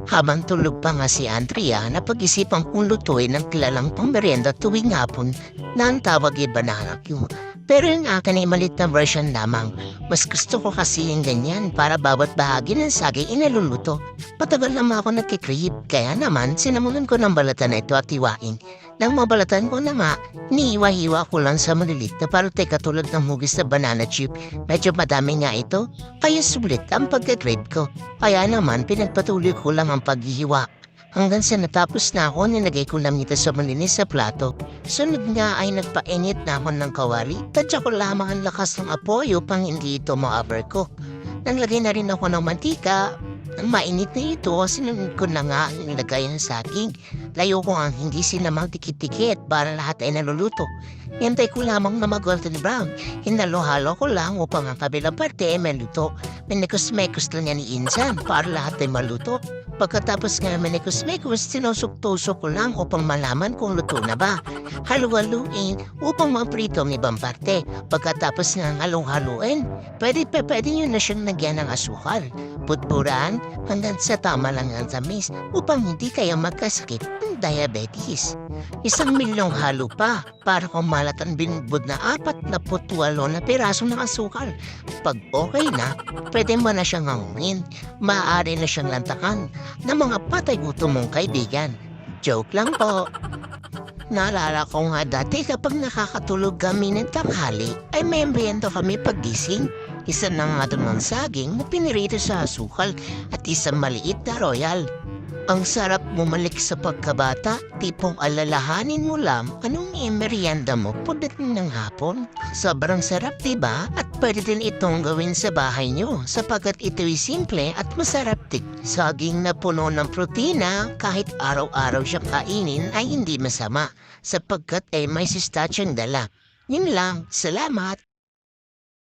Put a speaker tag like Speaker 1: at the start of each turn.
Speaker 1: Habang tulog pa nga si Andrea, napag-isipan kong lutuin ng kilalang pangmerienda tuwing hapon na ang tawag ay banana Q. Pero yung akin ay malit na version lamang. Mas gusto ko kasi yung ganyan para bawat bahagi ng saging inaluluto. Patagal naman ako nagkikrib, kaya naman sinamunan ko ng balatan na ito at iwain. Nang mabalatan ko na nga, iniiwa-hiwa ko lang sa malilit na parute katulad ng hugis na banana chip. Medyo madami nga ito, kaya sulit ang pagkakrib ko. Kaya naman pinagpatuloy ko lang ang paghihiwa. Hanggang sa natapos na ako, nilagay ko lang ito sa malinis sa plato. Sunod nga ay nagpainit na ako ng kawali. Tadya ko lamang ang lakas ng apoy upang hindi ito ma-over ko. Naglagay na rin ako ng mantika. Ang mainit na ito, sinunod ko na nga ang nilagay ng saging. Layo ko ang hindi sila magdikit-dikit para lahat ay naluluto. Hintay ko lamang na mag-golden brown. Hinalo-halo ko lang upang ang kabilang parte ay maluto. Menikos-mekos lang yan ni Insan para lahat ay maluto. Pagkatapos nga menikos-mekos, sinusok-tusok ko lang upang malaman kung luto na ba. Halu-haluin upang maprito ang ibang parte. Pagkatapos nga halong-haluin, pwede nyo na siyang nagyan ng asukal. Putpuran hanggang sa tama lang ang tamis upang hindi kayo magkasakit ng diabetes. 1,000,000 halo pa para kumalat ang binubod na 48 na piraso ng asukal. Pag okay na, pwede mo na siyang hangin. Maaari na siyang lantakan ng mga patay gutom mong kaibigan. Joke lang po. Naalala ko nga dati kapag nakakatulog kami ng tanghali ay may merienda kami paggising. Isa na nga doon ng saging na pinirito sa asukal at isang maliit na royal. Ang sarap bumalik sa pagkabata, tipong alalahanin mo lang anong merienda mo pagdating ng hapon. Sobrang sarap diba? At pwede din itong gawin sa bahay nyo sapagkat ito'y simple at masarap din. Saging na puno ng protina kahit araw-araw siyang kainin ay hindi masama sapagkat ay may sistatsyang dala. Yun lang, salamat!